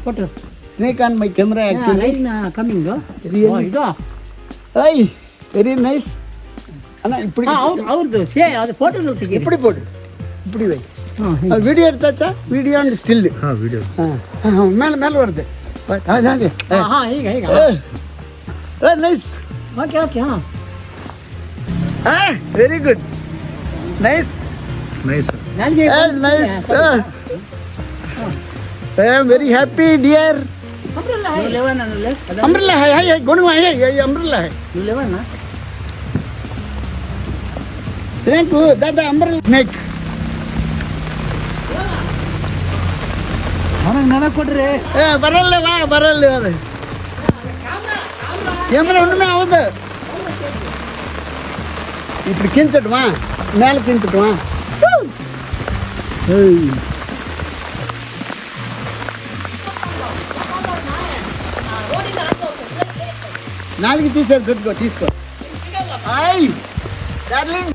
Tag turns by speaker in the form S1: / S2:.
S1: Photo.
S2: Snake on my camera actually.
S1: Line coming, go.
S2: Really? Hey, very nice. Anna, இப்படி
S1: அவர்து சே அது photo எடுத்துக்கு
S2: இப்படி போடு. இப்படி வை. வீடியோ எடுத்தாச்சா? Video and still.
S3: வீடியோ.
S2: மேல வருது. அதான்.
S1: ಈಗ.
S2: Nice.
S1: Okay.
S2: Very good. Nice.
S3: Nice.
S2: Nice. I am very happy, dear.
S1: Umbrella hai.
S2: Umbrella hai. Go no hai. Umbrella hai.
S1: You live na?
S2: Snake, that the umbrella snake.
S1: ನನಗೆ ಕೊಡ್ರಿ.
S2: ಬರಲ್ಲ ಅದು. Camera ஒண்ணுமே ஆகுது. இப்படி கிஞ்சிடுவா. மேல கிஞ்சிடுவா. నాలుగు తీసేది పెట్టుకో తీసుకో హాయ్ డార్లింగ్